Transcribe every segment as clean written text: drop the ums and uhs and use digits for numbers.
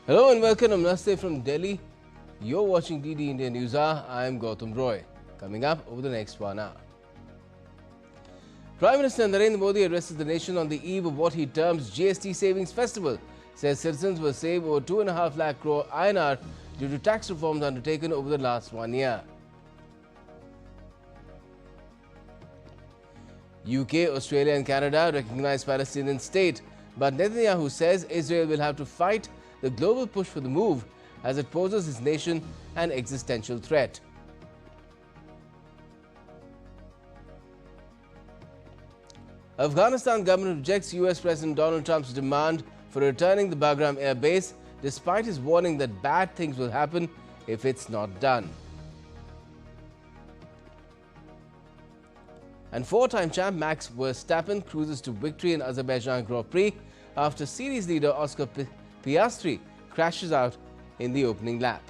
Hello and welcome. Namaste from Delhi. You're watching DD India News Hour. I'm Gautam Roy. Coming up over the next 1 hour. Prime Minister Narendra Modi addresses the nation on the eve of what he terms GST Savings Festival. Says citizens will save over 2.5 lakh crore INR due to tax reforms undertaken over the last 1 year. UK, Australia and Canada recognize Palestinian state, but Netanyahu says Israel will have to fight the global push for the move as it poses his nation an existential threat. Afghanistan government rejects US President Donald Trump's demand for returning the Bagram air base despite his warning that bad things will happen if it's not done. And four-time champ Max Verstappen cruises to victory in Azerbaijan Grand Prix after series leader Oscar Piastri crashes out in the opening lap.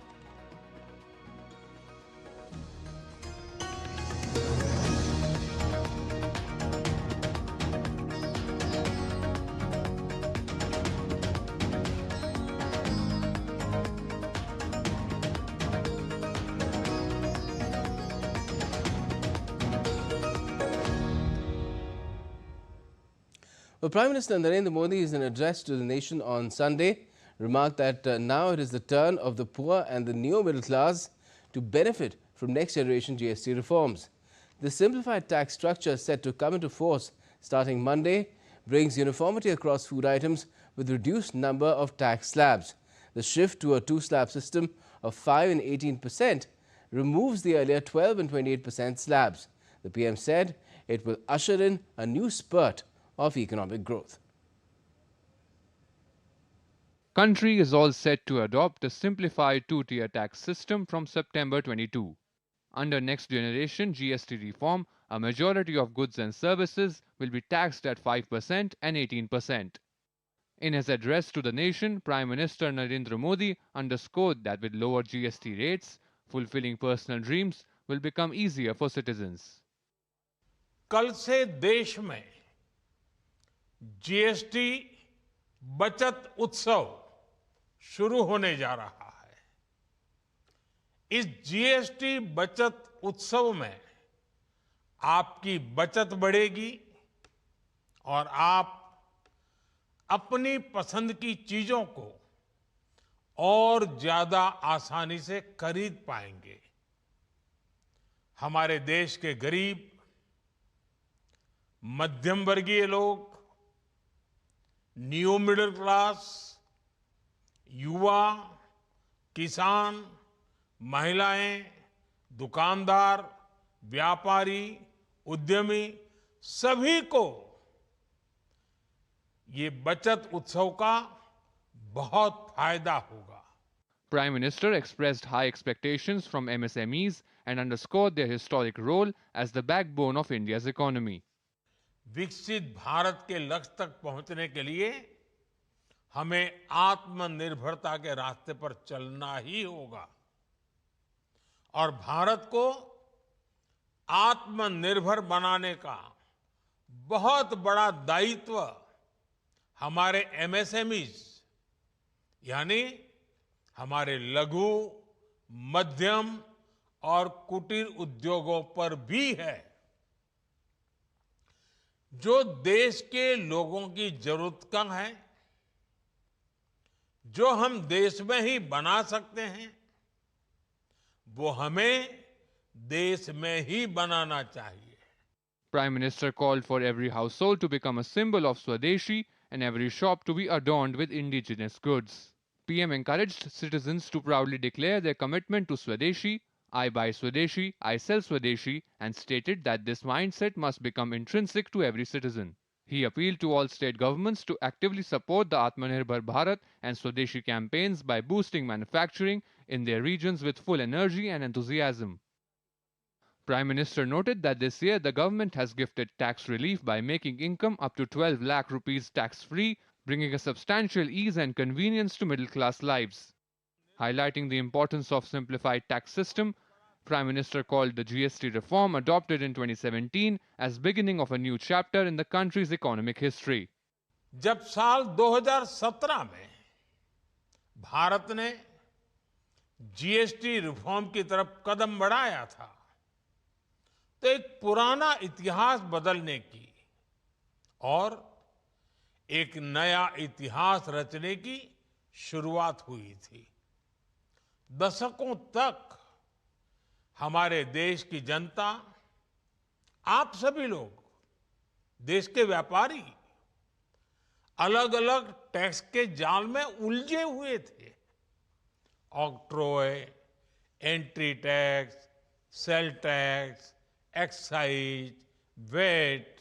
Well, Prime Minister Narendra Modi, in an address to the nation on Sunday, remarked that now it is the turn of the poor and the neo-middle class to benefit from next generation GST reforms. The simplified tax structure set to come into force starting Monday brings uniformity across food items with reduced number of tax slabs. The shift to a two-slab system of 5 and 18% removes the earlier 12 and 28% slabs. The PM said it will usher in a new spurt of economic growth. Country is all set to adopt a simplified two-tier tax system from September 22. Under next generation GST reform, a majority of goods and services will be taxed at 5% and 18%. In his address to the nation, Prime Minister Narendra Modi underscored that with lower GST rates, fulfilling personal dreams will become easier for citizens. कल से देश में GST बचत उत्सव शुरू होने जा रहा है। इस जीएसटी बचत उत्सव में आपकी बचत बढ़ेगी और आप अपनी पसंद की चीजों को और ज्यादा आसानी से खरीद पाएंगे। हमारे देश के गरीब, मध्यम वर्गीय लोग, न्यू मिडिल क्लास, युवा, किसान, महिलाएं, दुकानदार, व्यापारी, उद्यमी सभी को ये बचत उत्सव का बहुत फायदा होगा। Prime Minister expressed high expectations from MSMEs and underscored their historic role as the backbone of India's economy. विकसित भारत के लक्ष्य तक पहुंचने के लिए हमें आत्मनिर्भरता के रास्ते पर चलना ही होगा और भारत को आत्मनिर्भर बनाने का बहुत बड़ा दायित्व हमारे एमएसएमईज यानी हमारे लघु, मध्यम और कुटीर उद्योगों पर भी है, जो देश के लोगों की जरूरत का है, जो हम देश में ही बना सकते हैं, वो हमें देश में ही बनाना चाहिए। Prime Minister called for every household to become a symbol of Swadeshi and every shop to be adorned with indigenous goods. PM encouraged citizens to proudly declare their commitment to Swadeshi, I buy Swadeshi, I sell Swadeshi, and stated that this mindset must become intrinsic to every citizen. He appealed to all state governments to actively support the Atmanirbhar Bharat and Swadeshi campaigns by boosting manufacturing in their regions with full energy and enthusiasm. Prime Minister noted that this year the government has gifted tax relief by making income up to 12 lakh rupees tax-free, bringing a substantial ease and convenience to middle-class lives. Highlighting the importance of simplified tax system, Prime Minister called the GST reform adopted in 2017 as beginning of a new chapter in the country's economic history. जब साल 2017 में भारत ने GST reform की तरफ कदम बढ़ाया था, तो एक पुराना इतिहास बदलने की और एक नया इतिहास रचने की शुरुआत हुई थी। दशकों तक हमारे देश की जनता, आप सभी लोग, देश के व्यापारी अलग अलग टैक्स के जाल में उलझे हुए थे। Octroi, entry tax, sale tax, excise, VAT,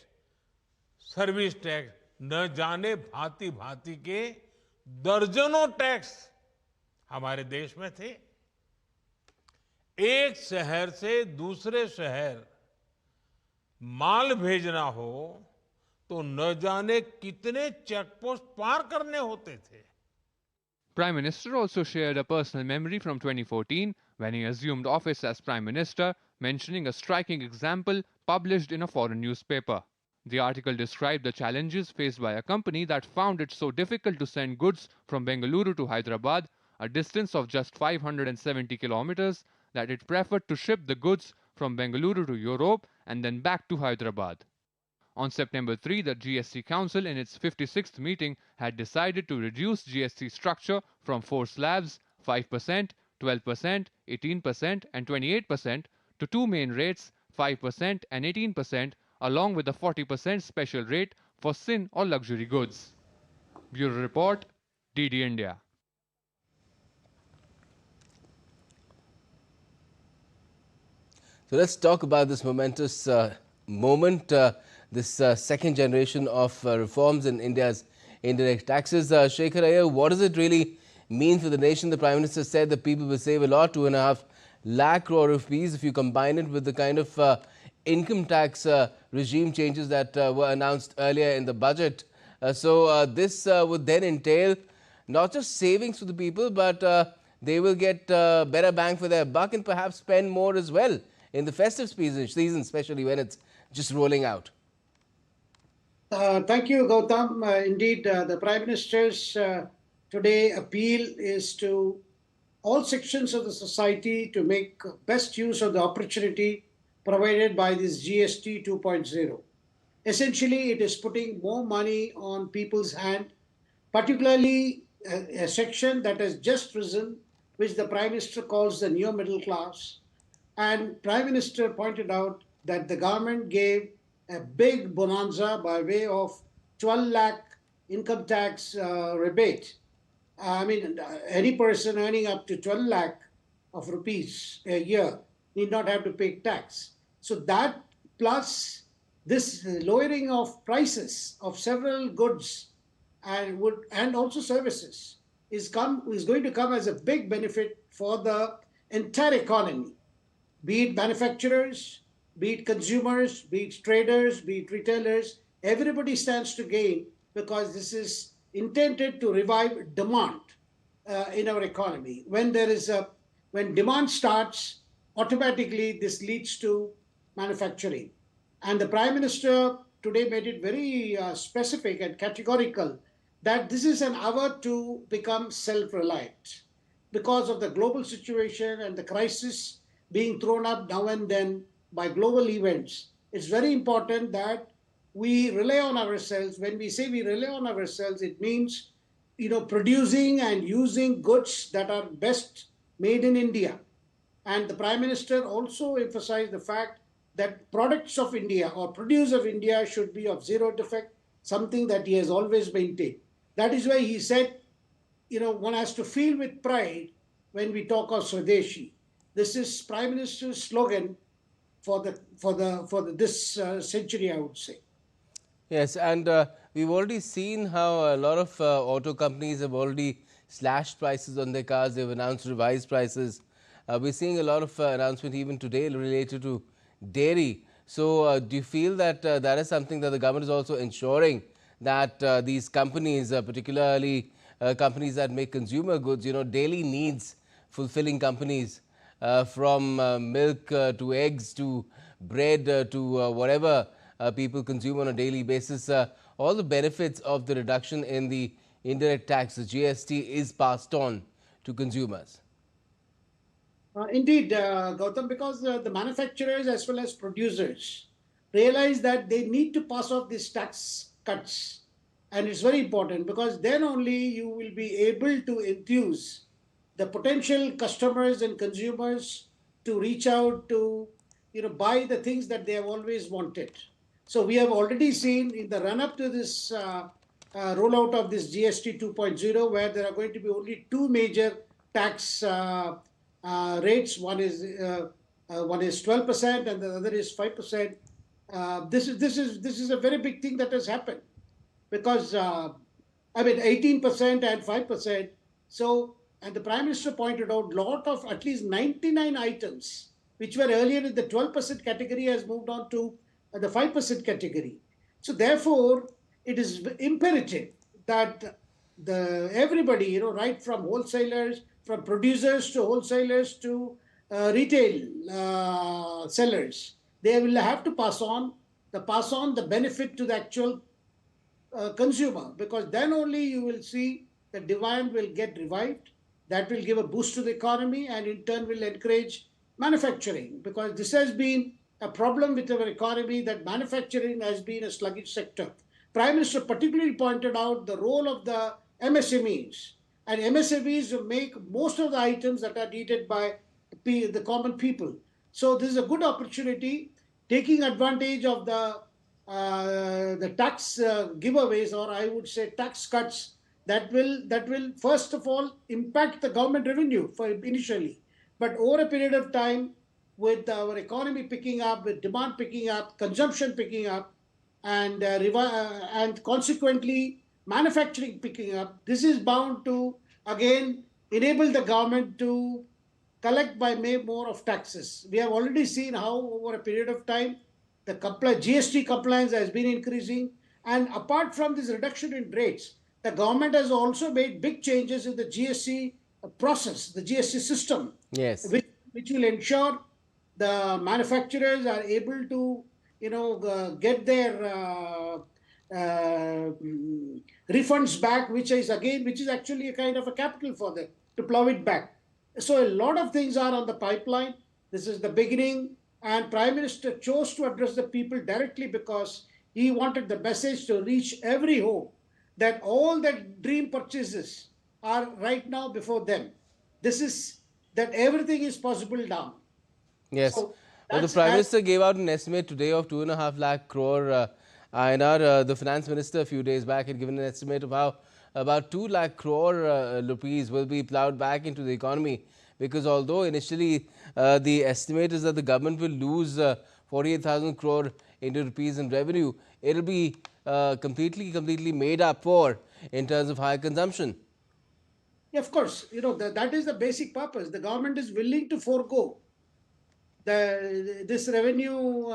service tax, न जाने भांति भांति के दर्जनों टैक्स हमारे देश में थे। एक शहर से दूसरे शहर माल भेजना हो तो न जाने कितने चेकपोस्ट पार करने होते थे। Prime Minister also shared a personal memory from 2014 when he assumed office as Prime Minister, mentioning a striking example published in a foreign newspaper. The article described the challenges faced by a company that found it so difficult to send goods from Bengaluru to Hyderabad, a distance of just 570 kilometers, that it preferred to ship the goods from Bengaluru to Europe and then back to Hyderabad. On September 3, the GST Council in its 56th meeting had decided to reduce GST structure from 4 slabs, 5%, 12%, 18% and 28% to 2 main rates, 5% and 18%, along with a 40% special rate for sin or luxury goods. Bureau Report, DD India. So let's talk about this momentous moment, this second generation of reforms in India's indirect taxes. Shekhar Iyer, what does it really mean for the nation? The Prime Minister said that people will save a lot, 2.5 lakh crore rupees, if you combine it with the kind of income tax regime changes that were announced earlier in the budget. So this would then entail not just savings for the people, but they will get better bang for their buck and perhaps spend more as well in the festive season, especially when it's just rolling out. Thank you, Gautam. Indeed, the Prime Minister's today appeal is to all sections of the society to make best use of the opportunity provided by this GST 2.0. Essentially, it is putting more money on people's hand, particularly a section that has just risen, which the Prime Minister calls the new middle class. And Prime Minister pointed out that the government gave a big bonanza by way of 12 lakh income tax rebate. I mean, any person earning up to 12 lakh of rupees a year need not have to pay tax. So that plus this lowering of prices of several goods and also services is going to come as a big benefit for the entire economy. Be it manufacturers, be it consumers, be it traders, be it retailers, everybody stands to gain because this is intended to revive demand in our economy. When demand starts, automatically this leads to manufacturing. And the Prime Minister today made it very specific and categorical that this is an hour to become self-reliant because of the global situation and the crisis being thrown up now and then by global events. It's very important that we rely on ourselves. When we say we rely on ourselves, it means, producing and using goods that are best made in India. And the Prime Minister also emphasized the fact that products of India or produce of India should be of zero defect, something that he has always maintained. That is why he said, one has to feel with pride when we talk of Swadeshi. This is Prime Minister's slogan for this century, I would say. Yes, and we've already seen how a lot of auto companies have already slashed prices on their cars. They've announced revised prices. We're seeing a lot of announcement even today related to dairy. So do you feel that that is something that the government is also ensuring that these companies, particularly companies that make consumer goods, daily needs fulfilling companies, from milk to eggs to bread to whatever people consume on a daily basis, all the benefits of the reduction in the indirect tax, the GST, is passed on to consumers? Indeed, Gautam, because the manufacturers as well as producers realize that they need to pass off these tax cuts. And it's very important because then only you will be able to enthuse the potential customers and consumers to reach out to, buy the things that they have always wanted. So we have already seen in the run up to this rollout of this GST 2.0, where there are going to be only two major tax rates. One is 12%, and the other is 5%. This is a very big thing that has happened because 18% and 5%. So, and the Prime Minister pointed out lot of at least 99 items which were earlier in the 12% category has moved on to the 5% category. So therefore, it is imperative that everybody, right from wholesalers, from producers to wholesalers to retail sellers, they will have to pass on the benefit to the actual consumer, because then only you will see the demand will get revived. That will give a boost to the economy and in turn will encourage manufacturing, because this has been a problem with our economy, that manufacturing has been a sluggish sector. Prime Minister particularly pointed out the role of the MSMEs, and MSMEs make most of the items that are needed by the common people. So this is a good opportunity, taking advantage of the tax giveaways, or I would say tax cuts, that will first of all impact the government revenue for initially, but over a period of time, with our economy picking up, with demand picking up, consumption picking up, and consequently manufacturing picking up, this is bound to again enable the government to collect by more of taxes. We have already seen how over a period of time the GST compliance has been increasing, and apart from this reduction in rates, the government has also made big changes in the GST process, the GST system, Yes. which will ensure the manufacturers are able to, get their refunds back, which is actually a kind of a capital for them to plow it back. So a lot of things are on the pipeline. This is the beginning, and Prime Minister chose to address the people directly because he wanted the message to reach every home, that all the dream purchases are right now before them. That everything is possible now. Yes. So Well, the that's Prime as Minister gave out an estimate today of 2.5 lakh crore INR. The Finance Minister a few days back had given an estimate of how about 2 lakh crore rupees will be plowed back into the economy, because although initially the estimate is that the government will lose 48,000 crore into rupees in revenue, it will be completely made up for in terms of higher consumption. Yeah, of course, that is the basic purpose. The government is willing to forego this revenue,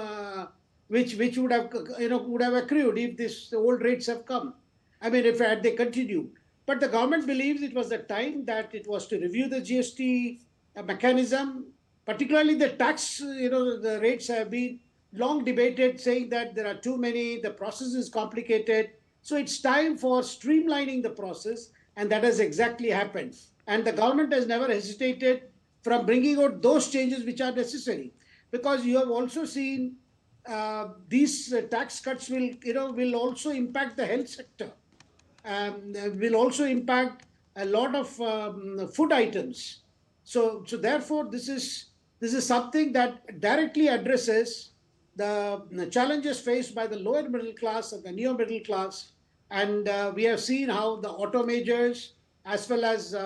which would have accrued if this old rates have come. I mean, if had they continue. But the government believes it was the time that it was to review the GST mechanism, particularly the tax. The rates have been long debated, saying that there are too many, the process is complicated. So it's time for streamlining the process, and that has exactly happened. And the government has never hesitated from bringing out those changes which are necessary, because you have also seen these tax cuts will also impact the health sector, will also impact a lot of food items. So therefore, this is something that directly addresses the challenges faced by the lower middle class and the neo middle class. And we have seen how the auto majors, as well as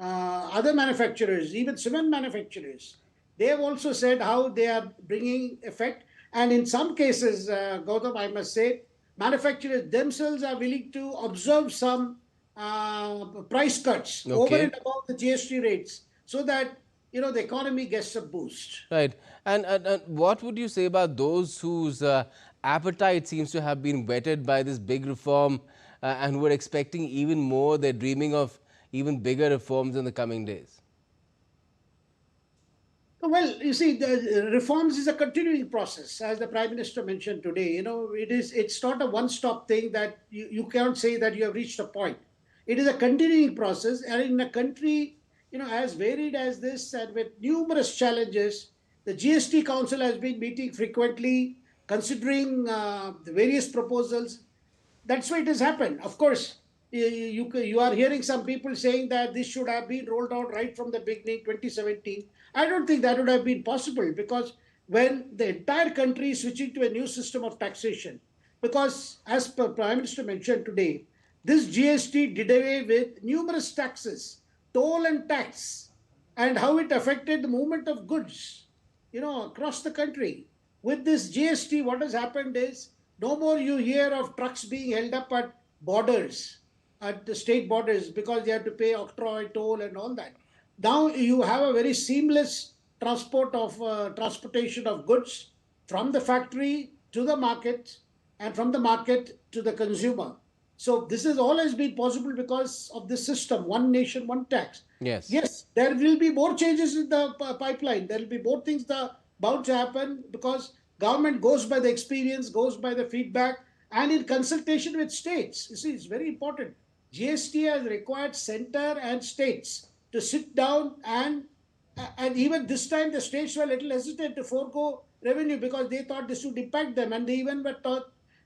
other manufacturers, even cement manufacturers, they have also said how they are bringing effect. And in some cases, Gautam, I must say, manufacturers themselves are willing to observe some price cuts over and above the GST rates, so that the economy gets a boost. Right. And what would you say about those whose appetite seems to have been whetted by this big reform and who are expecting even more? They're dreaming of even bigger reforms in the coming days. Well, you see, the reforms is a continuing process, as the Prime Minister mentioned today. It's not a one-stop thing that you can't say that you have reached a point. It is a continuing process, and in a country, as varied as this and with numerous challenges, the GST Council has been meeting frequently, considering the various proposals. That's why it has happened. Of course, you are hearing some people saying that this should have been rolled out right from the beginning, 2017. I don't think that would have been possible, because when the entire country is switching to a new system of taxation, because as per Prime Minister mentioned today, this GST did away with numerous taxes, toll and tax, and how it affected the movement of goods, across the country. With this GST, what has happened is no more you hear of trucks being held up at borders, at the state borders, because they have to pay octroi, toll, and all that. Now you have a very seamless transportation of goods from the factory to the market, and from the market to the consumer. So this has always been possible because of this system, one nation, one tax. Yes. Yes, there will be more changes in the pipeline. There will be more things that are bound to happen, because government goes by the experience, goes by the feedback, and in consultation with states. You see, it's very important. GST has required center and states to sit down, and even this time the states were a little hesitant to forego revenue, because they thought this would impact them, and they even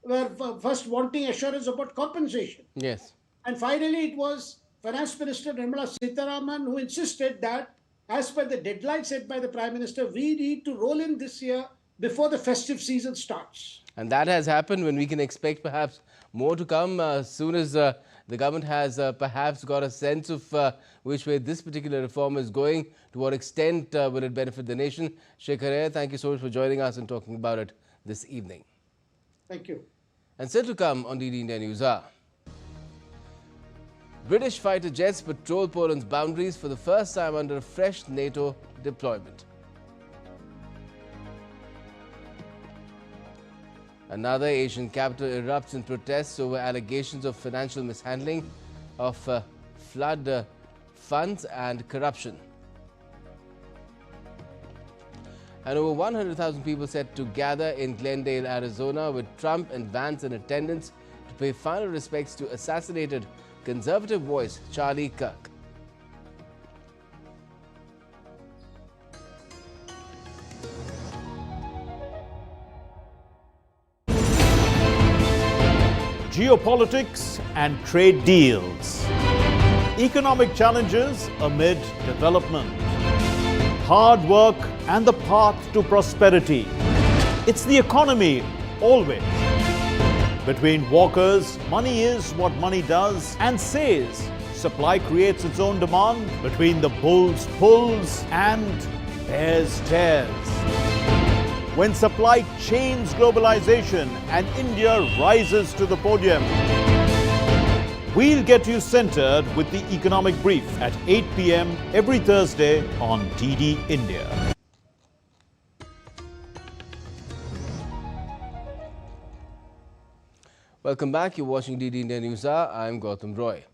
were first wanting assurance about compensation. Yes. And finally, it was Finance Minister Nirmala Sitharaman who insisted that, as per the deadline set by the Prime Minister, we need to roll in this year before the festive season starts. And that has happened. When we can expect perhaps more to come as soon as the government has perhaps got a sense of which way this particular reform is going, to what extent will it benefit the nation. Shekhar, thank you so much for joining us and talking about it this evening. Thank you. And still to come on DD India News are: British fighter jets patrol Poland's boundaries for the first time under a fresh NATO deployment. Another Asian capital erupts in protests over allegations of financial mishandling of flood funds and corruption. And over 100,000 people set to gather in Glendale, Arizona, with Trump and Vance in attendance to pay final respects to assassinated conservative voice Charlie Kirk. Geopolitics and trade deals. Economic challenges amid development. Hard work and the path to prosperity. It's the economy always. Between walkers, money is what money does and says. Supply creates its own demand. Between the bulls pulls and bears tears. When supply chains globalization and India rises to the podium. We'll get you centered with the Economic Brief at 8 p.m. every Thursday on DD India. Welcome back. You're watching DD India News Hour. I'm Gautam Roy.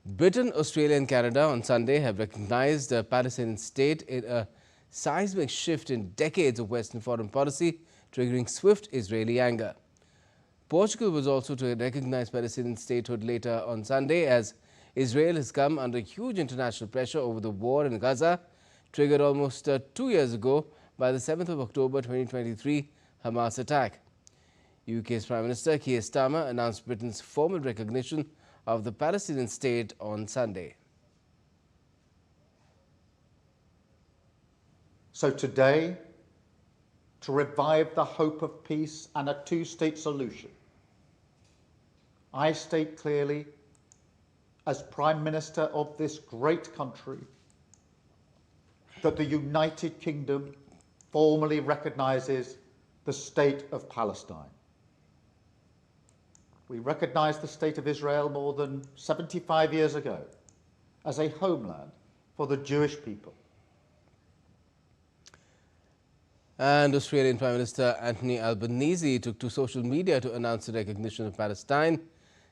Britain, Australia and Canada on Sunday have recognized the Palestinian state in a seismic shift in decades of Western foreign policy, triggering swift Israeli anger. Portugal was also to recognize Palestinian statehood later on Sunday, as Israel has come under huge international pressure over the war in Gaza, triggered almost 2 years ago by the 7th of October 2023 Hamas attack. UK's Prime Minister Keir Starmer announced Britain's formal recognition of the Palestinian state on Sunday. So today, to revive the hope of peace and a two-state solution, I state clearly, as Prime Minister of this great country, that the United Kingdom formally recognises the state of Palestine. We recognised the state of Israel more than 75 years ago as a homeland for the Jewish people. And Australian Prime Minister Anthony Albanese took to social media to announce the recognition of Palestine,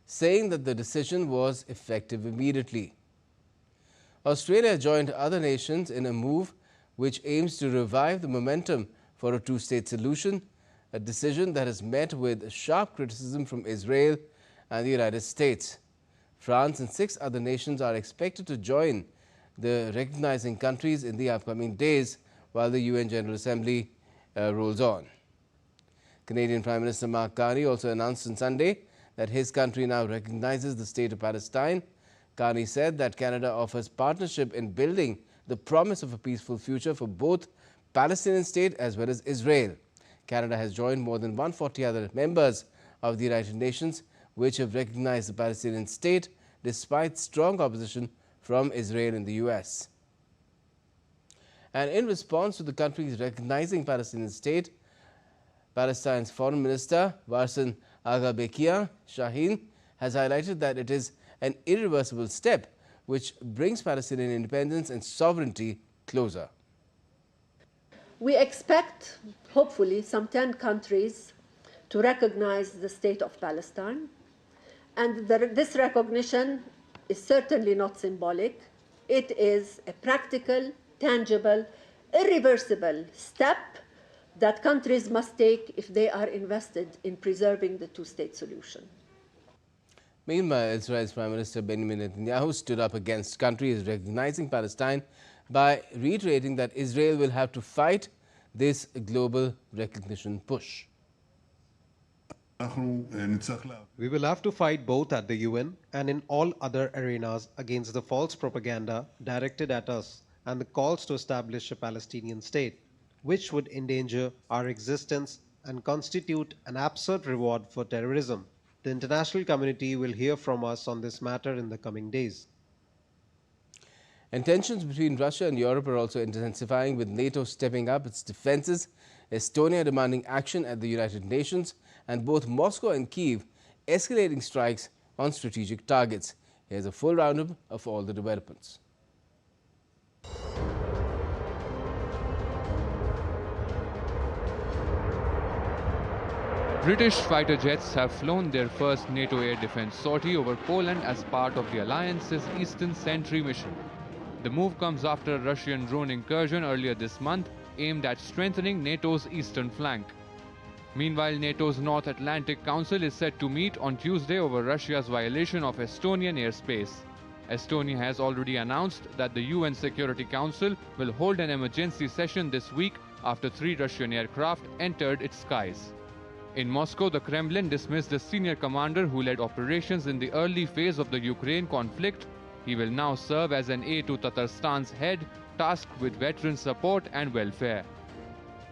saying that the decision was effective immediately. Australia joined other nations in a move which aims to revive the momentum for a two-state solution, a decision that has met with sharp criticism from Israel and the United States. France and 6 other nations are expected to join the recognizing countries in the upcoming days while the UN General Assembly rolls on. Canadian Prime Minister Mark Carney also announced on Sunday that his country now recognizes the state of Palestine. Carney said that Canada offers partnership in building the promise of a peaceful future for both Palestinian state as well as Israel. Canada has joined more than 140 other members of the United Nations which have recognized the Palestinian state despite strong opposition from Israel and the US. And in response to the country's recognizing Palestinian state, Palestine's Foreign Minister Warsan Agha Shaheen has highlighted that it is an irreversible step which brings Palestinian independence and sovereignty closer. We expect, hopefully, some 10 countries to recognize the state of Palestine. And this recognition is certainly not symbolic. It is a practical, tangible, irreversible step that countries must take if they are invested in preserving the two-state solution. Meanwhile, Israel's Prime Minister Benjamin Netanyahu stood up against countries recognizing Palestine by reiterating that Israel will have to fight this global recognition push. We will have to fight both at the UN and in all other arenas against the false propaganda directed at us and the calls to establish a Palestinian state, which would endanger our existence and constitute an absurd reward for terrorism. The international community will hear from us on this matter in the coming days. And tensions between Russia and Europe are also intensifying, with NATO stepping up its defenses, Estonia demanding action at the United Nations, and both Moscow and Kyiv escalating strikes on strategic targets. Here's a full roundup of all the developments. British fighter jets have flown their first NATO air defense sortie over Poland as part of the alliance's Eastern Sentry mission. The move comes after a Russian drone incursion earlier this month aimed at strengthening NATO's eastern flank. Meanwhile, NATO's North Atlantic Council is set to meet on Tuesday over Russia's violation of Estonian airspace. Estonia has already announced that the UN Security Council will hold an emergency session this week after 3 Russian aircraft entered its skies. In Moscow, the Kremlin dismissed the senior commander who led operations in the early phase of the Ukraine conflict. He will now serve as an aide to Tatarstan's head, tasked with veteran support and welfare.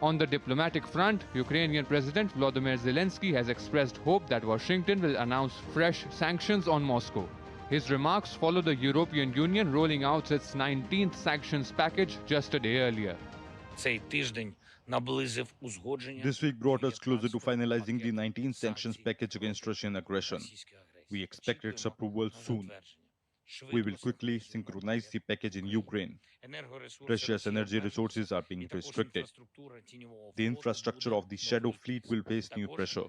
On the diplomatic front, Ukrainian President Volodymyr Zelensky has expressed hope that Washington will announce fresh sanctions on Moscow. His remarks follow the European Union rolling out its 19th sanctions package just a day earlier. This week brought us closer to finalizing the 19th sanctions package against Russian aggression. We expect its approval soon. We will quickly synchronize the package in Ukraine. Russia's energy resources are being restricted. The infrastructure of the shadow fleet will face new pressure.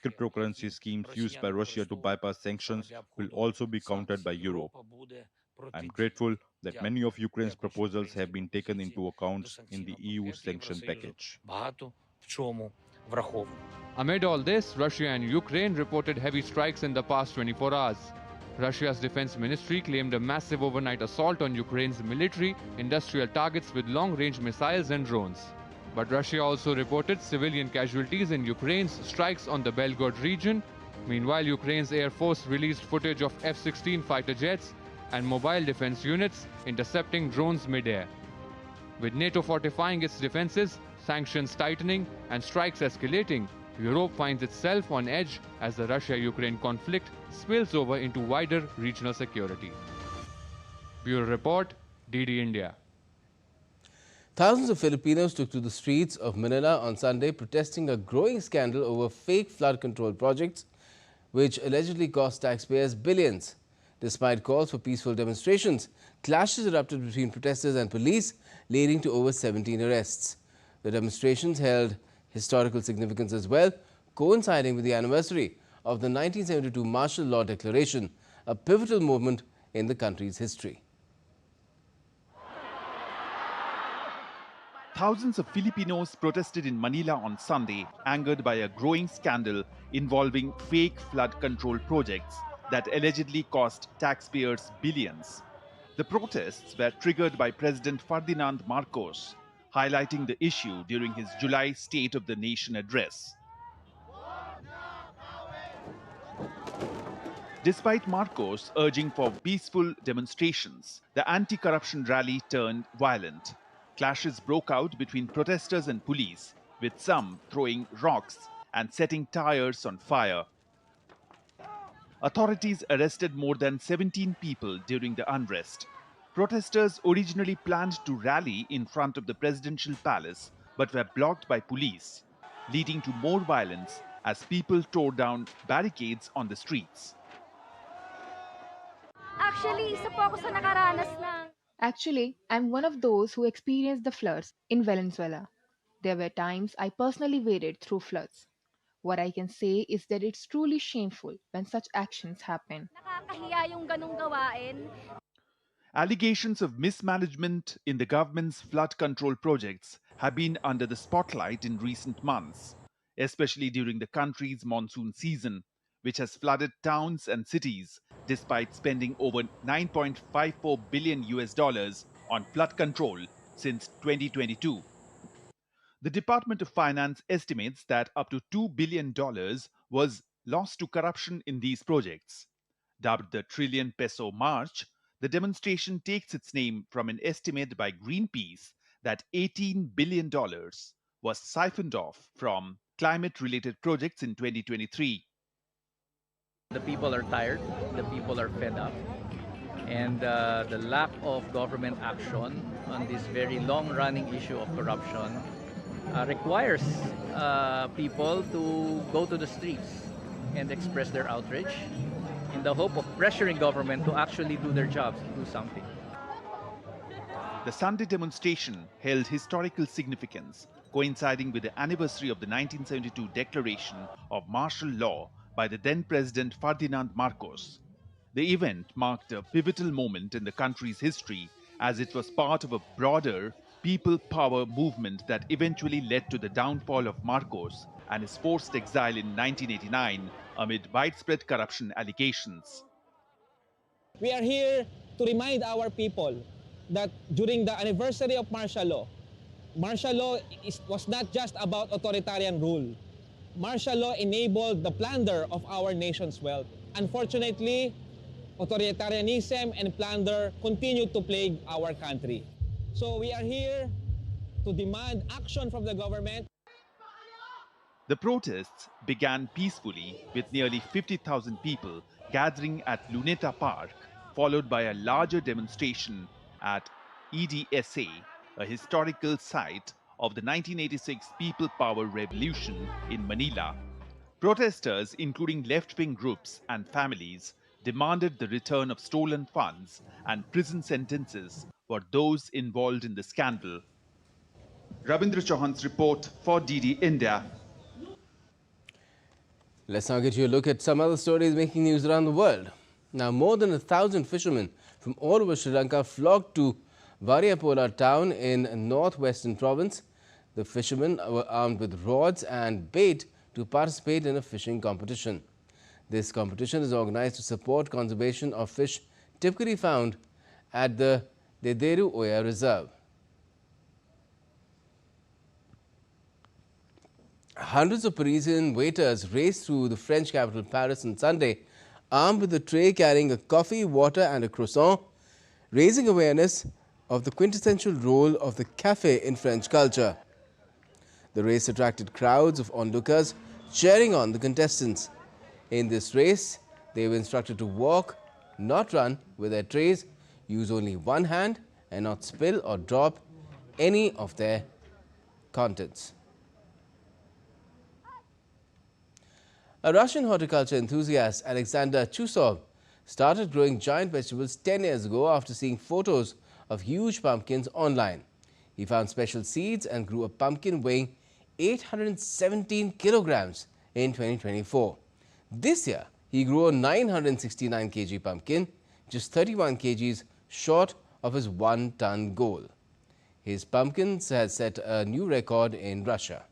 Cryptocurrency schemes used by Russia to bypass sanctions will also be countered by Europe. I am grateful that many of Ukraine's proposals have been taken into account in the EU sanction package. Amid all this, Russia and Ukraine reported heavy strikes in the past 24 hours. Russia's defense ministry claimed a massive overnight assault on Ukraine's military, industrial targets with long-range missiles and drones. But Russia also reported civilian casualties in Ukraine's strikes on the Belgorod region. Meanwhile, Ukraine's Air Force released footage of F-16 fighter jets and mobile defense units intercepting drones mid-air. With NATO fortifying its defenses, sanctions tightening, and strikes escalating, Europe finds itself on edge as the Russia-Ukraine conflict spills over into wider regional security. Bureau Report, DD India. Thousands of Filipinos took to the streets of Manila on Sunday protesting a growing scandal over fake flood control projects which allegedly cost taxpayers billions. Despite calls for peaceful demonstrations, clashes erupted between protesters and police, leading to over 17 arrests. The demonstrations held historical significance as well, coinciding with the anniversary of the 1972 Martial Law Declaration, a pivotal moment in the country's history. Thousands of Filipinos protested in Manila on Sunday, angered by a growing scandal involving fake flood control projects. that allegedly cost taxpayers billions. The protests were triggered by President Ferdinand Marcos, highlighting the issue during his July State of the Nation address. Despite Marcos urging for peaceful demonstrations, the anti-corruption rally turned violent. Clashes broke out between protesters and police, with some throwing rocks and setting tires on fire. Authorities arrested more than 17 people during the unrest. Protesters originally planned to rally in front of the presidential palace but were blocked by police, leading to more violence as people tore down barricades on the streets. Actually, I'm one of those who experienced the floods in Venezuela. There were times I personally waded through floods. What I can say is that it's truly shameful when such actions happen. Allegations of mismanagement in the government's flood control projects have been under the spotlight in recent months, especially during the country's monsoon season, which has flooded towns and cities despite spending over 9.54 billion US dollars on flood control since 2022. The Department of Finance estimates that up to $2 billion was lost to corruption in these projects. Dubbed the Trillion Peso March, the demonstration takes its name from an estimate by Greenpeace that $18 billion was siphoned off from climate-related projects in 2023. The people are tired, the people are fed up, and the lack of government action on this very long-running issue of corruption requires people to go to the streets and express their outrage in the hope of pressuring government to actually do their jobs, to do something. The Sunday demonstration held historical significance, coinciding with the anniversary of the 1972 declaration of martial law by the then President Ferdinand Marcos. The event marked a pivotal moment in the country's history as it was part of a broader people power movement that eventually led to the downfall of Marcos and his forced exile in 1989 amid widespread corruption allegations. We are here to remind our people that during the anniversary of martial law was not just about authoritarian rule. Martial law enabled the plunder of our nation's wealth. Unfortunately, authoritarianism and plunder continue to plague our country. So we are here to demand action from the government. The protests began peacefully with nearly 50,000 people gathering at Luneta Park, followed by a larger demonstration at EDSA, a historical site of the 1986 People Power Revolution in Manila. Protesters, including left-wing groups and families, demanded the return of stolen funds and prison sentences for those involved in the scandal. Rabindra Chauhan's report for DD India. Let's now get you a look at some other stories making news around the world. Now, more than 1,000 fishermen from all over Sri Lanka flocked to Variapola town in northwestern province. The fishermen were armed with rods and bait to participate in a fishing competition. This competition is organized to support conservation of fish typically found at the Dederu Oya Reserve. Hundreds of Parisian waiters raced through the French capital Paris on Sunday, armed with a tray carrying a coffee, water and a croissant, raising awareness of the quintessential role of the café in French culture. The race attracted crowds of onlookers cheering on the contestants. In this race, they were instructed to walk, not run with their trays, use only one hand and not spill or drop any of their contents. A Russian horticulture enthusiast, Alexander Chusov, started growing giant vegetables 10 years ago after seeing photos of huge pumpkins online. He found special seeds and grew a pumpkin weighing 817 kilograms in 2024. This year, he grew a 969 kg pumpkin, just 31 kgs short of his 1-ton goal. His pumpkins has set a new record in Russia.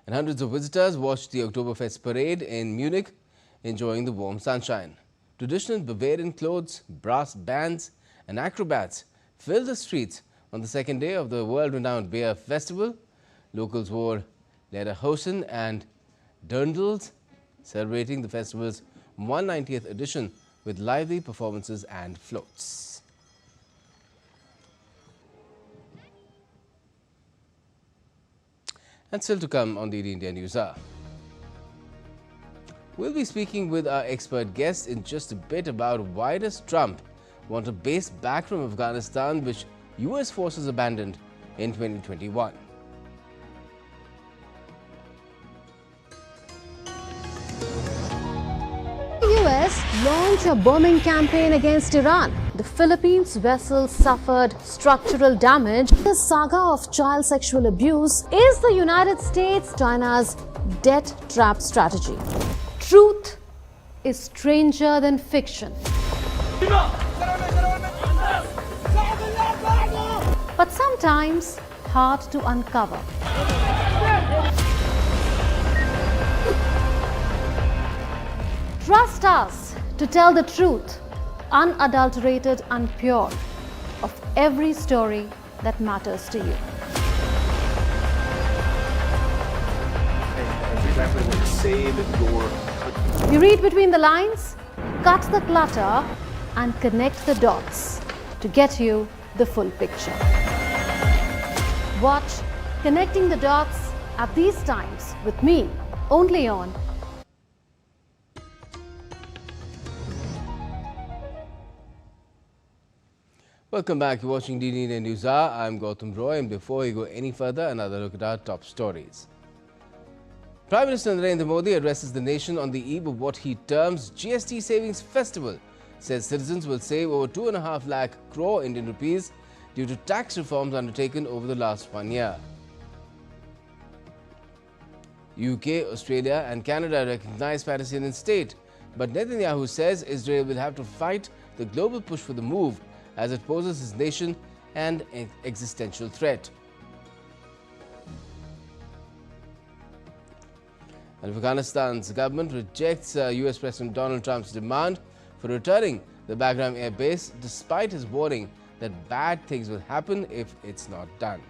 and hundreds of visitors watched the Oktoberfest parade in Munich, enjoying the warm sunshine. Traditional Bavarian clothes, brass bands and acrobats filled the streets on the second day of the world-renowned beer festival. Locals wore lederhosen and dirndls, celebrating the festival's 190th edition with lively performances and floats. And still to come on the India News Hour. We'll be speaking with our expert guest in just a bit about why does Trump want a base back from Afghanistan which US forces abandoned in 2021. The US launched a bombing campaign against Iran. The Philippines vessel suffered structural damage. The saga of child sexual abuse is the United States China's debt trap strategy. Truth is stranger than fiction. But sometimes hard to uncover. Trust us to tell the truth, unadulterated and pure, of every story that matters to you. You read between the lines, cut the clutter, and connect the dots to get you the full picture. Watch Connecting the Dots at these times with me, only on Welcome back. You're watching DD News Hour. I'm Gautam Roy, and before we go any further, another look at our top stories. Prime Minister Narendra Modi addresses the nation on the eve of what he terms GST Savings Festival. Says citizens will save over 2.5 lakh crore Indian rupees due to tax reforms undertaken over the last 1 year. UK, Australia and Canada recognize Palestinian state, but Netanyahu says Israel will have to fight the global push for the move as it poses his nation an existential threat. And Afghanistan's government rejects US President Donald Trump's demand for returning the Bagram air base despite his warning that bad things will happen if it's not done.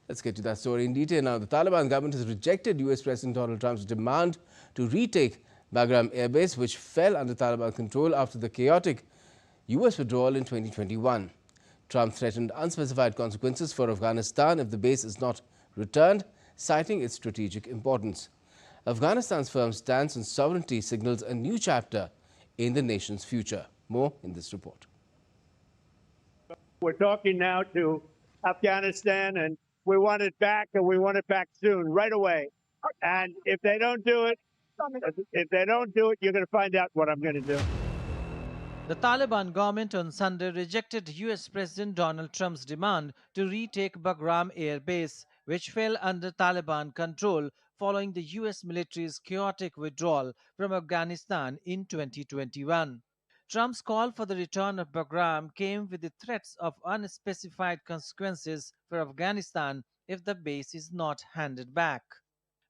Let's get to that story in detail now. The Taliban government has rejected US President Donald Trump's demand to retake Bagram Air Base, which fell under Taliban control after the chaotic US withdrawal in 2021. Trump threatened unspecified consequences for Afghanistan if the base is not returned, citing its strategic importance. Afghanistan's firm stance on sovereignty signals a new chapter in the nation's future. More in this report. We're talking now to Afghanistan, and we want it back, and we want it back soon, right away. And if they don't do it, you're going to find out what I'm going to do. The Taliban government on Sunday rejected US President Donald Trump's demand to retake Bagram Air Base, which fell under Taliban control following the US military's chaotic withdrawal from Afghanistan in 2021. Trump's call for the return of Bagram came with the threats of unspecified consequences for Afghanistan if the base is not handed back.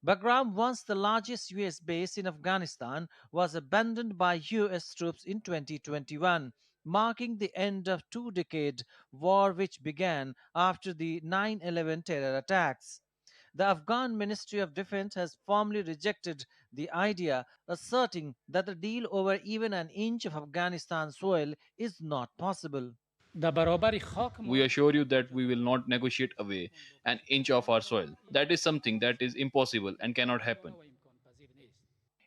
Bagram, once the largest US base in Afghanistan, was abandoned by US troops in 2021, marking the end of a 2-decade war which began after the 9/11 terror attacks. The Afghan Ministry of Defense has firmly rejected the idea, asserting that the deal over even an inch of Afghanistan soil is not possible. We assure you that we will not negotiate away an inch of our soil. That is something that is impossible and cannot happen.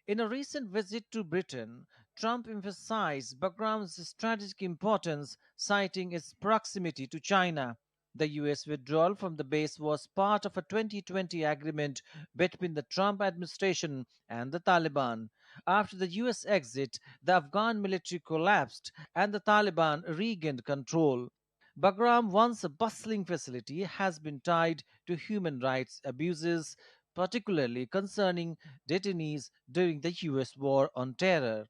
In a recent visit to Britain, Trump emphasized Bagram's strategic importance, citing its proximity to China. The US withdrawal from the base was part of a 2020 agreement between the Trump administration and the Taliban. After the US exit, the Afghan military collapsed and the Taliban regained control. Bagram, once a bustling facility, has been tied to human rights abuses, particularly concerning detainees during the US war on terror.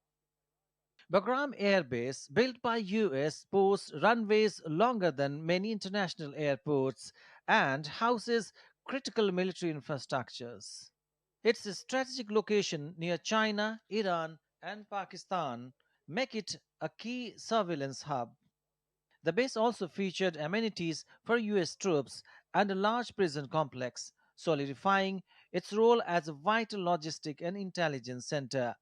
Bagram Air Base, built by US, boasts runways longer than many international airports and houses critical military infrastructures. Its strategic location near China, Iran, and Pakistan make it a key surveillance hub. The base also featured amenities for US troops and a large prison complex, solidifying its role as a vital logistic and intelligence center.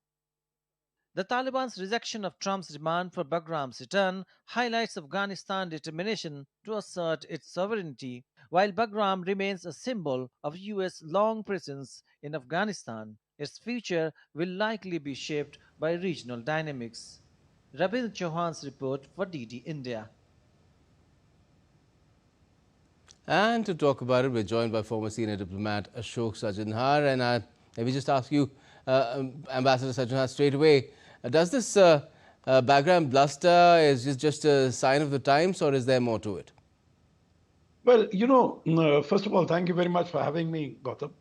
The Taliban's rejection of Trump's demand for Bagram's return highlights Afghanistan's determination to assert its sovereignty. While Bagram remains a symbol of US long presence in Afghanistan, its future will likely be shaped by regional dynamics. Rabindra Chauhan's report for DD India. And to talk about it, we're joined by former senior diplomat Ashok Sajanhar. And let me just ask you, Ambassador Sajanhar, straight away, does this Bagram bluster is just a sign of the times, or is there more to it? Well, first of all, thank you very much for having me, Gautam.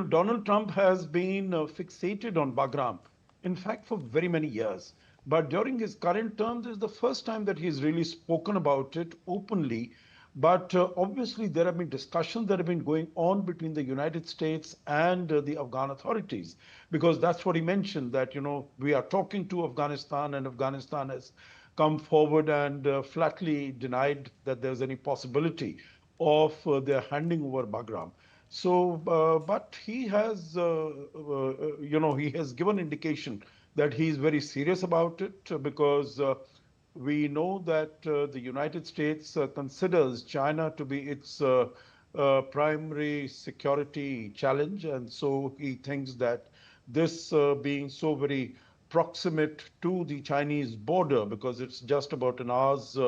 Donald Trump has been fixated on Bagram, in fact, for very many years. But during his current term, this is the first time that he's really spoken about it openly. But obviously, there have been discussions that have been going on between the United States and the Afghan authorities, because that's what he mentioned, that, we are talking to Afghanistan, and Afghanistan has come forward and flatly denied that there's any possibility of their handing over Bagram. So, but he has, he has given indication that he is very serious about it because we know that the United States considers China to be its primary security challenge, and so he thinks that this being so very proximate to the Chinese border, because it's just about an hour's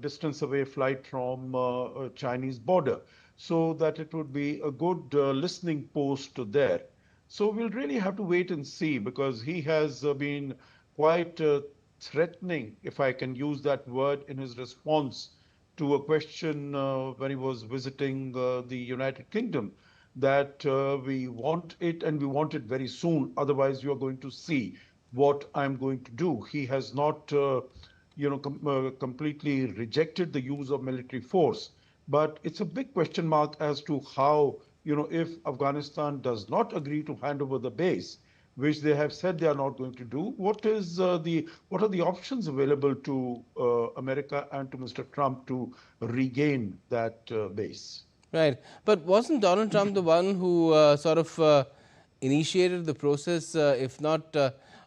distance away flight from Chinese border, so that it would be a good listening post there. So we'll really have to wait and see, because he has been quite threatening, if I can use that word, in his response to a question when he was visiting the United Kingdom, that we want it and we want it very soon. Otherwise, you are going to see what I'm going to do. He has not, completely rejected the use of military force. But it's a big question mark as to how, if Afghanistan does not agree to hand over the base, which they have said they are not going to do, what are the options available to America and to Mr. Trump to regain that base? Right. But wasn't Donald Trump the one who sort of initiated the process, if not,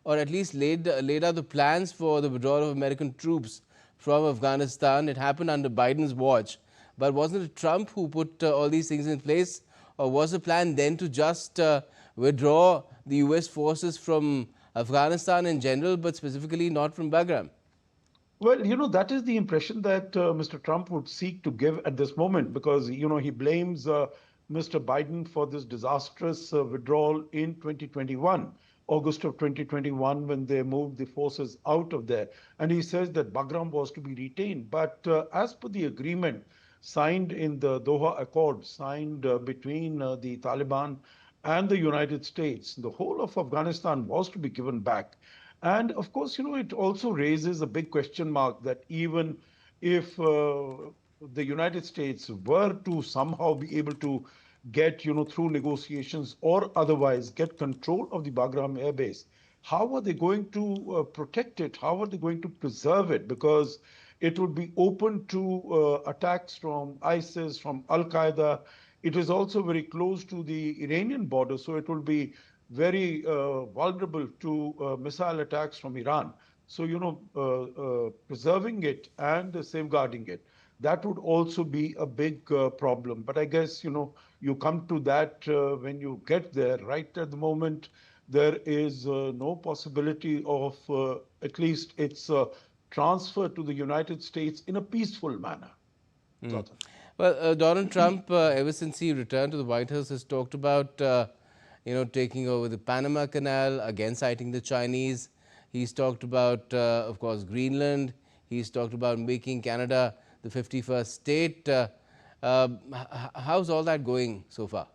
or at least laid out the plans for the withdrawal of American troops from Afghanistan? It happened under Biden's watch. But wasn't it Trump who put all these things in place? Or was the plan then to just withdraw the US forces from Afghanistan in general, but specifically not from Bagram? Well, that is the impression that Mr. Trump would seek to give at this moment, because, he blames Mr. Biden for this disastrous withdrawal in 2021, August of 2021, when they moved the forces out of there. And he says that Bagram was to be retained. But as per the agreement signed in the Doha Accord, signed between the Taliban and the United States, the whole of Afghanistan was to be given back. And of course, it also raises a big question mark that even if the United States were to somehow be able to get, through negotiations or otherwise get control of the Bagram Air Base, how are they going to protect it? How are they going to preserve it? Because it would be open to attacks from ISIS, from Al-Qaeda. It is also very close to the Iranian border, so it will be very vulnerable to missile attacks from Iran. So, preserving it and safeguarding it, that would also be a big problem. But I guess, you come to that when you get there. Right at the moment, there is no possibility of at least its transfer to the United States in a peaceful manner. Well, Donald Trump, ever since he returned to the White House, has talked about taking over the Panama Canal, again citing the Chinese. He's talked about, of course, Greenland. He's talked about making Canada the 51st state. How's all that going so far?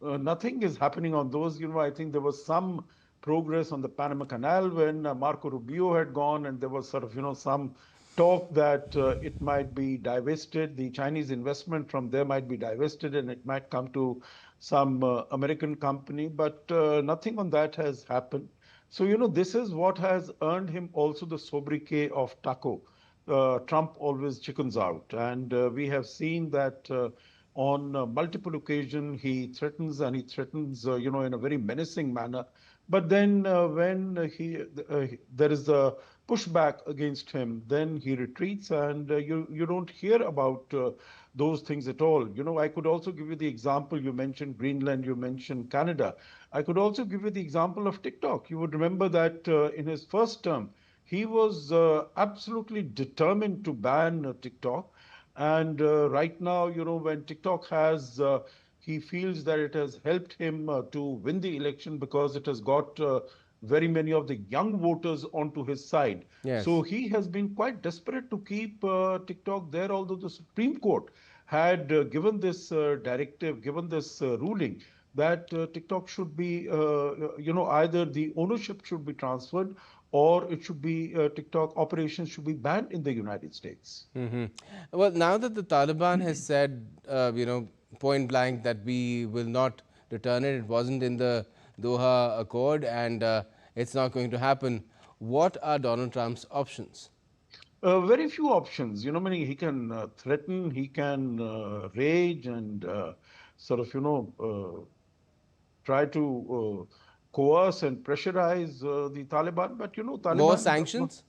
Nothing is happening on those. I think there was some progress on the Panama Canal when Marco Rubio had gone, and there was sort of, some talk that it might be divested, the Chinese investment from there might be divested, and it might come to some American company, but nothing on that has happened. So, this is what has earned him also the sobriquet of Taco. Trump always chickens out. And we have seen that on multiple occasions he threatens, and he threatens, in a very menacing manner. But then when there is a pushback against him, then he retreats, and you don't hear about those things at all. I could also give you the example. You mentioned Greenland, you mentioned Canada. I could also give you the example of TikTok. You would remember that in his first term, he was absolutely determined to ban TikTok. And right now, when TikTok has, he feels that it has helped him to win the election because it has got very many of the young voters onto his side. Yes. So he has been quite desperate to keep TikTok there, although the Supreme Court had given this directive, given this ruling that TikTok should be, either the ownership should be transferred or it should be TikTok operations should be banned in the United States. Well, now that the Taliban has said, point blank that we will not return it, it wasn't in the Doha Accord, and it's not going to happen. What are Donald Trump's options? Very few options. Meaning he can threaten, he can rage, and sort of, try to coerce and pressurize the Taliban. But Taliban. More sanctions?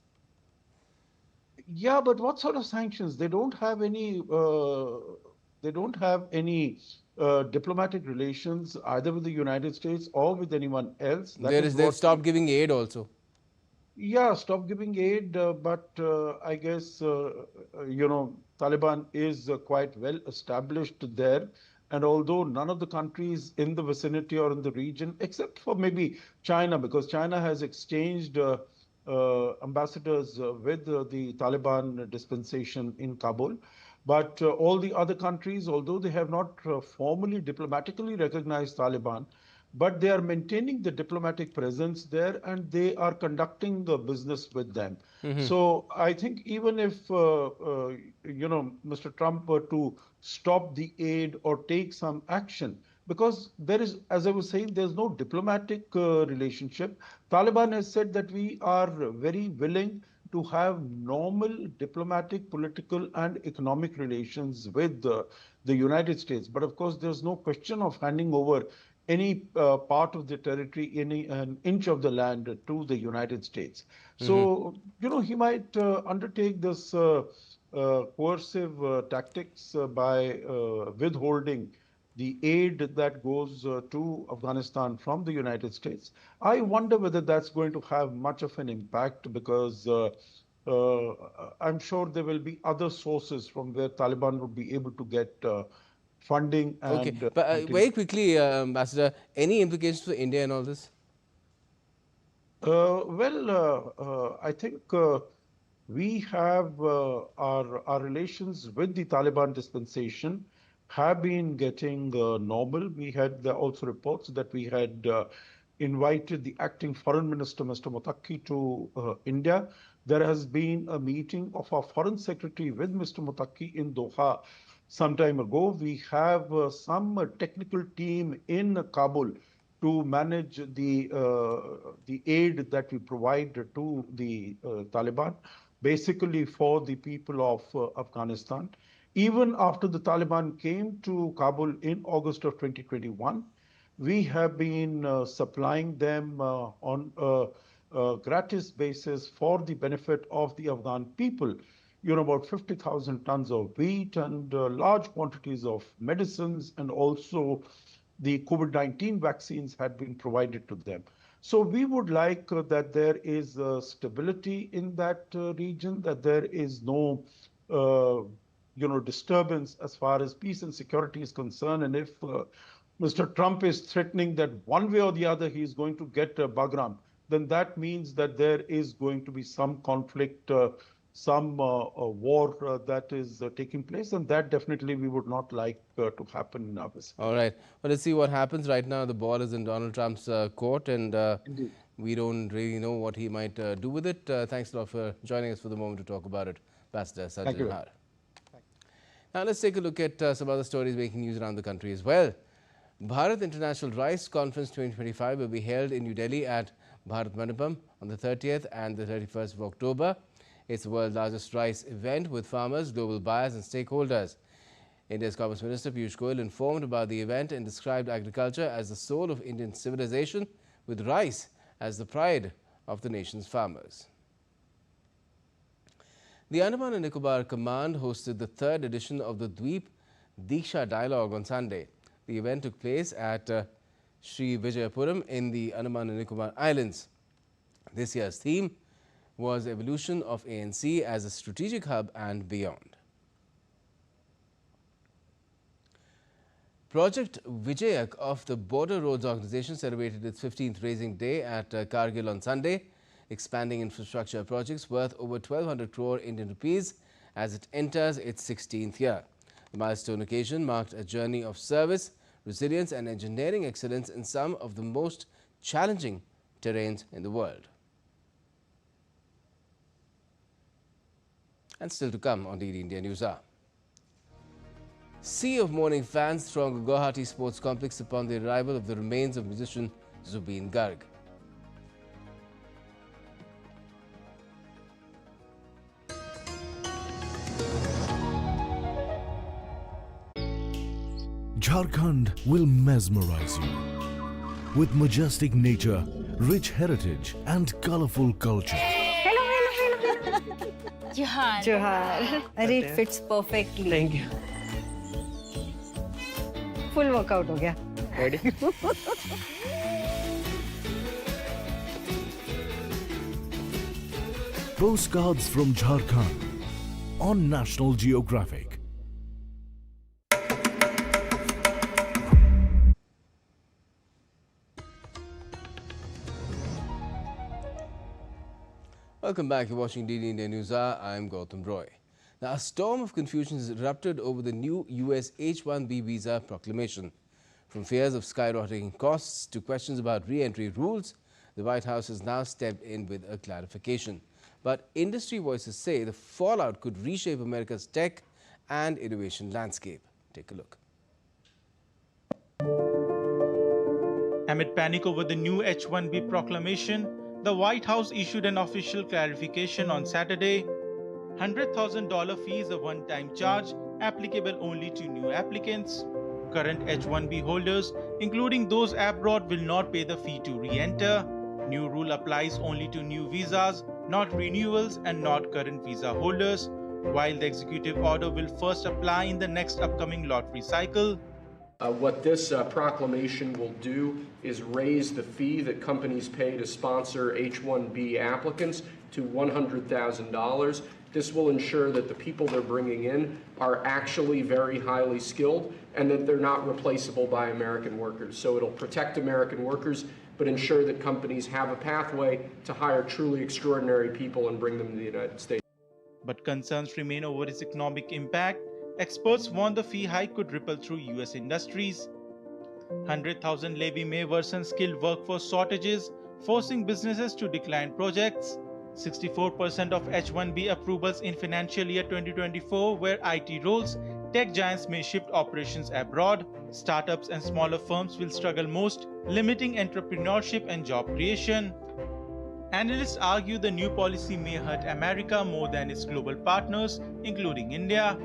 Yeah, but what sort of sanctions? They don't have any. They don't have any diplomatic relations either with the United States or with anyone else. They've stopped giving aid also. Yeah, stop giving aid, but I guess, Taliban is quite well established there. And although none of the countries in the vicinity or in the region, except for maybe China, because China has exchanged ambassadors with the Taliban dispensation in Kabul. But all the other countries, although they have not formally diplomatically recognized Taliban, but they are maintaining the diplomatic presence there, and they are conducting the business with them. So I think even if, Mr. Trump were to stop the aid or take some action, because there is, as I was saying, there's no diplomatic relationship. Taliban has said that we are very willing to have normal diplomatic, political, and economic relations with the United States. But of course, there's no question of handing over any part of the territory, an inch of the land to the United States. So, he might undertake this coercive tactics by withholding the aid that goes to Afghanistan from the United States. I wonder whether that's going to have much of an impact, because I'm sure there will be other sources from where Taliban would be able to get funding. And okay, but very quickly, Ambassador, any implications for India in all this? I think we have our relations with the Taliban dispensation have been getting normal. We had also reports that we had invited the acting foreign minister, Mr. Motaki, to India. There has been a meeting of our foreign secretary with Mr. Motaki in Doha some time ago. We have some technical team in Kabul to manage the aid that we provide to the Taliban, basically for the people of Afghanistan. Even after the Taliban came to Kabul in August of 2021, we have been supplying them on a gratis basis for the benefit of the Afghan people. About 50,000 tons of wheat and large quantities of medicines, and also the COVID-19 vaccines had been provided to them. So we would like that there is stability in that region, that there is no disturbance as far as peace and security is concerned. And if Mr. Trump is threatening that one way or the other he is going to get Bagram, then that means that there is going to be some conflict some war that is taking place, and that definitely we would not like to happen in our vicinity. All right. Well, let's see what happens. Right now, the ball is in Donald Trump's court, and we don't really know what he might do with it. Thanks a lot for joining us for the moment to talk about it, Pastor Sajjan Har. Now, let's take a look at some other stories making news around the country as well. Bharat International Rice Conference 2025 will be held in New Delhi at Bharat Mandapam on the 30th and the 31st of October. It's the world's largest rice event with farmers, global buyers and stakeholders. India's Commerce Minister Piyush Goyal informed about the event and described agriculture as the soul of Indian civilization, with rice as the pride of the nation's farmers. The Andaman and Nicobar Command hosted the third edition of the Dweep Diksha Dialogue on Sunday. The event took place at Sri Vijayapuram in the Andaman and Nicobar Islands. This year's theme was evolution of ANC as a strategic hub and beyond. Project Vijayak of the Border Roads Organization celebrated its 15th raising day at Kargil on Sunday, expanding infrastructure projects worth over 1,200 crore Indian rupees as it enters its 16th year. The milestone occasion marked a journey of service, resilience and engineering excellence in some of the most challenging terrains in the world. And still to come on DD India News Hour. Sea of mourning fans throng the Guwahati Sports Complex upon the arrival of the remains of musician Zubeen Garg. Jharkhand will mesmerize you with majestic nature, rich heritage and colorful culture. Hello. Johar. It fits perfectly. Thank you. Full workout ho gaya. Ready? Postcards from Jharkhand on National Geographic. Welcome back. You're watching DD India News Hour. I'm Gautam Roy. Now, a storm of confusion has erupted over the new US H-1B visa proclamation. From fears of skyrocketing costs to questions about re-entry rules, the White House has now stepped in with a clarification. But industry voices say the fallout could reshape America's tech and innovation landscape. Take a look. Amid panic over the new H-1B proclamation, the White House issued an official clarification on Saturday. $100,000 fee is a one-time charge applicable only to new applicants. Current H-1B holders, including those abroad, will not pay the fee to re-enter. New rule applies only to new visas, not renewals and not current visa holders, while the executive order will first apply in the next upcoming lottery cycle. What this proclamation will do is raise the fee that companies pay to sponsor H-1B applicants to $100,000. This will ensure that the people they're bringing in are actually very highly skilled and that they're not replaceable by American workers. So it'll protect American workers, but ensure that companies have a pathway to hire truly extraordinary people and bring them to the United States. But concerns remain over its economic impact. Experts warn the fee hike could ripple through US industries. 100,000 levy may worsen skilled workforce shortages, forcing businesses to decline projects. 64% of H-1B approvals in financial year 2024 were IT roles. Tech giants may shift operations abroad. Startups and smaller firms will struggle most, limiting entrepreneurship and job creation. Analysts argue the new policy may hurt America more than its global partners, including India.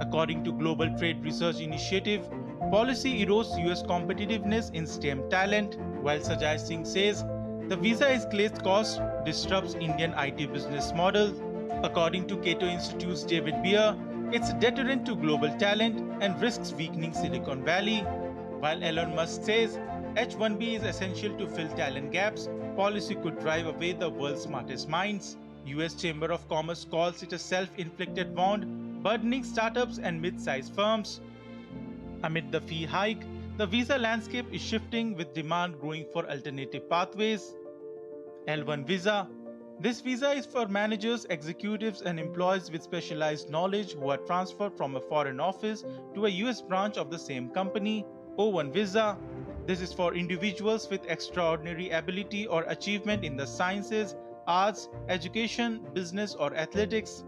According to Global Trade Research Initiative, policy erodes US competitiveness in STEM talent, while Sajai Singh says the visa escalates costs, disrupts Indian IT business model. According to Cato Institute's David Beer, it's a deterrent to global talent and risks weakening Silicon Valley. While Elon Musk says H-1B is essential to fill talent gaps, policy could drive away the world's smartest minds. US Chamber of Commerce calls it a self-inflicted wound, burdening startups and mid-sized firms. Amid the fee hike, the visa landscape is shifting with demand growing for alternative pathways. L1 visa, This visa is for managers, executives, and employees with specialized knowledge who are transferred from a foreign office to a US branch of the same company. O1 visa. This is for individuals with extraordinary ability or achievement in the sciences, arts, education, business, or athletics.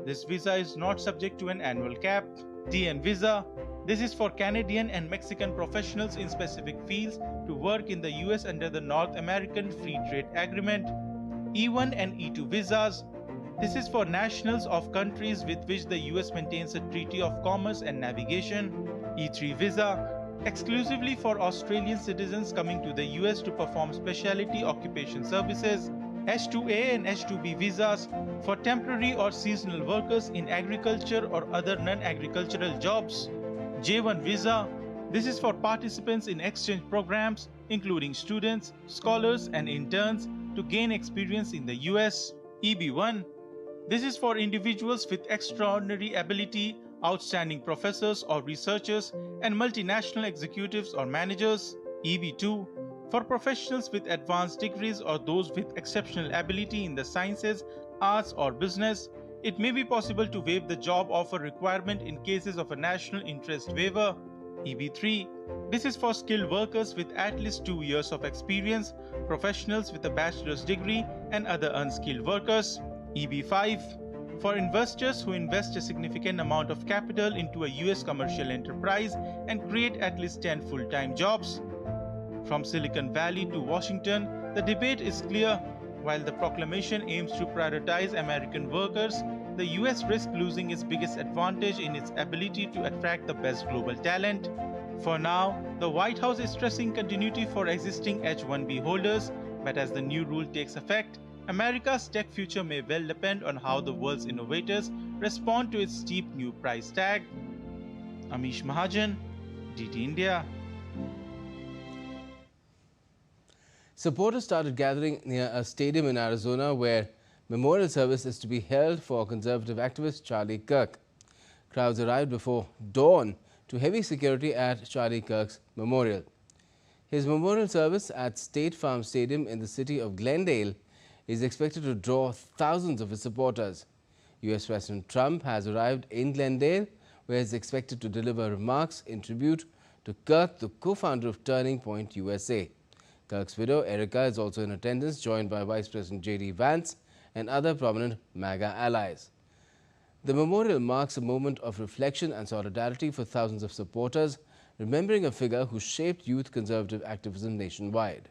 This visa is not subject to an annual cap. TN visa. This is for Canadian and Mexican professionals in specific fields to work in the US under the North American Free Trade Agreement. E1 and E2 visas. This is for nationals of countries with which the US maintains a treaty of commerce and navigation. E3 visa. Exclusively for Australian citizens coming to the US to perform specialty occupation services. H2A and H2B visas for temporary or seasonal workers in agriculture or other non-agricultural jobs. J1 visa. This is for participants in exchange programs, including students, scholars, and interns, to gain experience in the US. EB1. This is for individuals with extraordinary ability, outstanding professors or researchers, and multinational executives or managers. EB2. For professionals with advanced degrees or those with exceptional ability in the sciences, arts, or business. It may be possible to waive the job offer requirement in cases of a national interest waiver. EB3. This is for skilled workers with at least 2 years of experience, professionals with a bachelor's degree, and other unskilled workers. EB5. For investors who invest a significant amount of capital into a US commercial enterprise and create at least 10 full-time jobs. From Silicon Valley to Washington, the debate is clear. While the proclamation aims to prioritize American workers, the US risks losing its biggest advantage in its ability to attract the best global talent. For now, the White House is stressing continuity for existing H-1B holders, but as the new rule takes effect, America's tech future may well depend on how the world's innovators respond to its steep new price tag. Amish Mahajan, DT India. Supporters started gathering near a stadium in Arizona where memorial service is to be held for conservative activist Charlie Kirk. Crowds arrived before dawn to heavy security at Charlie Kirk's memorial. His memorial service at State Farm Stadium in the city of Glendale is expected to draw thousands of his supporters. US President Trump has arrived in Glendale, where he is expected to deliver remarks in tribute to Kirk, the co-founder of Turning Point USA. Kirk's widow, Erica, is also in attendance, joined by Vice President J.D. Vance and other prominent MAGA allies. The memorial marks a moment of reflection and solidarity for thousands of supporters, remembering a figure who shaped youth conservative activism nationwide.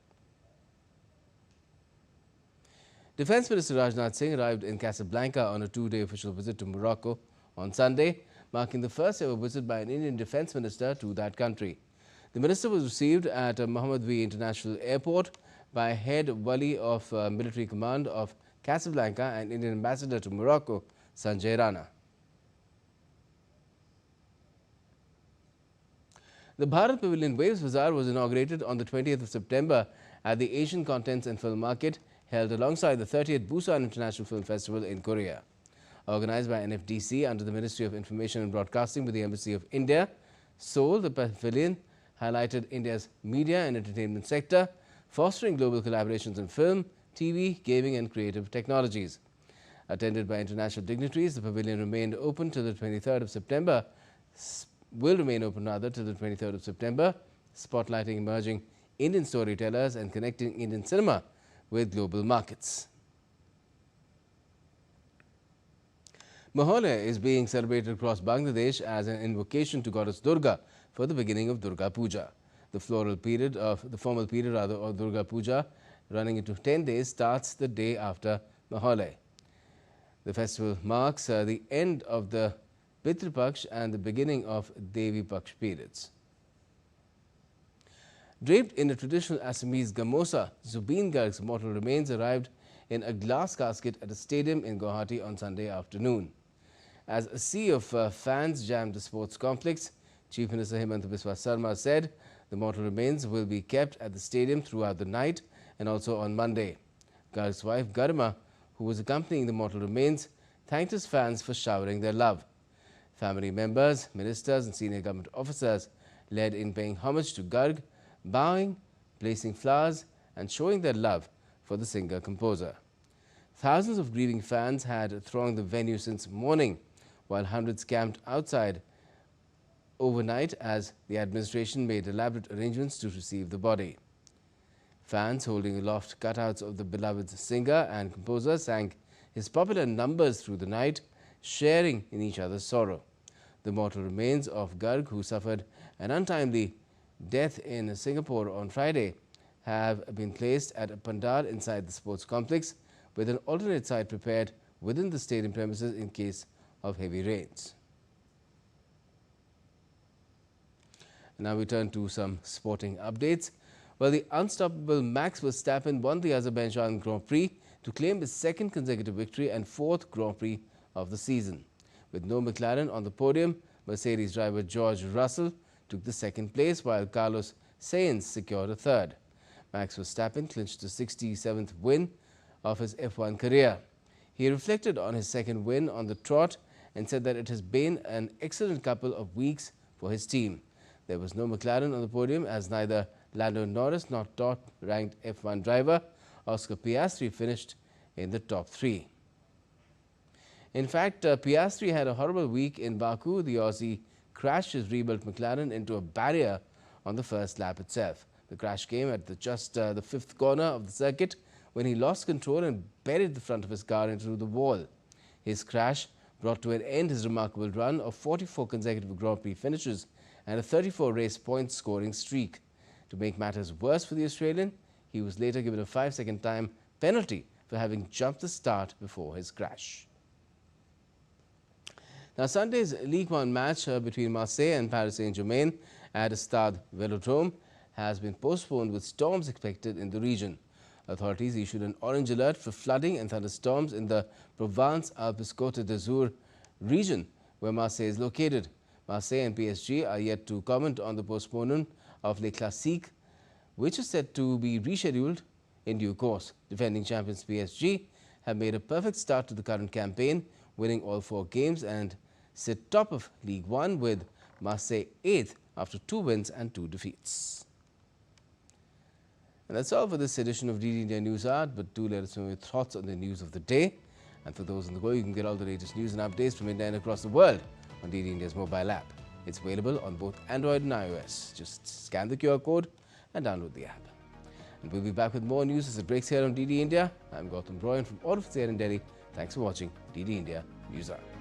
Defence Minister Rajnath Singh arrived in Casablanca on a 2-day official visit to Morocco on Sunday, marking the first ever visit by an Indian Defence Minister to that country. The minister was received at Mohammed V International Airport by Head Wali of Military Command of Casablanca and Indian Ambassador to Morocco, Sanjay Rana. The Bharat Pavilion Waves Bazaar was inaugurated on the 20th of September at the Asian Contents and Film Market, held alongside the 30th Busan International Film Festival in Korea. Organized by NFDC under the Ministry of Information and Broadcasting with the Embassy of India, Seoul, the pavilion highlighted India's media and entertainment sector, fostering global collaborations in film, TV, gaming and creative technologies. Attended by international dignitaries, the pavilion remained open till the 23rd of September, till the 23rd of September, spotlighting emerging Indian storytellers and connecting Indian cinema with global markets. Mahole is being celebrated across Bangladesh as an invocation to goddess Durga for the beginning of Durga Puja. The formal period of Durga Puja, running into 10 days, starts the day after Mahole. The festival marks the end of the Pitru Paksh and the beginning of Devi Paksh periods. Draped in a traditional Assamese gamosa, Zubeen Garg's mortal remains arrived in a glass casket at a stadium in Guwahati on Sunday afternoon. As a sea of fans jammed the sports complex, Chief Minister Hemant Biswa Sarma said the mortal remains will be kept at the stadium throughout the night and also on Monday. Garg's wife Garima, who was accompanying the mortal remains, thanked his fans for showering their love. Family members, ministers and senior government officers led in paying homage to Garg, bowing, placing flowers and showing their love for the singer-composer. Thousands of grieving fans had thronged the venue since morning, while hundreds camped outside overnight as the administration made elaborate arrangements to receive the body. Fans holding aloft cutouts of the beloved singer and composer sang his popular numbers through the night, sharing in each other's sorrow. The mortal remains of Garg, who suffered an untimely death in Singapore on Friday, have been placed at a pandal inside the sports complex, with an alternate site prepared within the stadium premises in case of heavy rains. Now we turn to some sporting updates. Well, the unstoppable Max Verstappen won the Azerbaijan Grand Prix to claim his second consecutive victory and fourth Grand Prix of the season. With no McLaren on the podium, Mercedes driver George Russell took the second place, while Carlos Sainz secured a third. Max Verstappen clinched the 67th win of his F1 career. He reflected on his second win on the trot and said that it has been an excellent couple of weeks for his team. There was no McLaren on the podium, as neither Lando Norris nor top-ranked F1 driver Oscar Piastri finished in the top three. In fact, Piastri had a horrible week in Baku. The Aussie crashed his rebuilt McLaren into a barrier on the first lap itself. The crash came at just the fifth corner of the circuit, when he lost control and buried the front of his car into the wall. His crash brought to an end his remarkable run of 44 consecutive Grand Prix finishes and a 34-race point scoring streak. To make matters worse for the Australian, he was later given a 5-second time penalty for having jumped the start before his crash. Now, Sunday's League One match between Marseille and Paris Saint-Germain at Stade Velodrome has been postponed, with storms expected in the region. Authorities issued an orange alert for flooding and thunderstorms in the Provence-Alpes-Côte d'Azur region, where Marseille is located. Marseille and PSG are yet to comment on the postponement of Les Classiques, which is set to be rescheduled in due course. Defending champions PSG have made a perfect start to the current campaign, winning all 4 games and sit top of League One, with Marseille 8th after 2 wins and 2 defeats. And that's all for this edition of DD India News Hour, but do let us know your thoughts on the news of the day. And for those on the go, you can get all the latest news and updates from India and across the world on DD India's mobile app. It's available on both Android and iOS. Just scan the QR code and download the app. And we'll be back with more news as it breaks here on DD India. I'm Gautam Roy, and from all of us here in Delhi, thanks for watching DD India News Hour.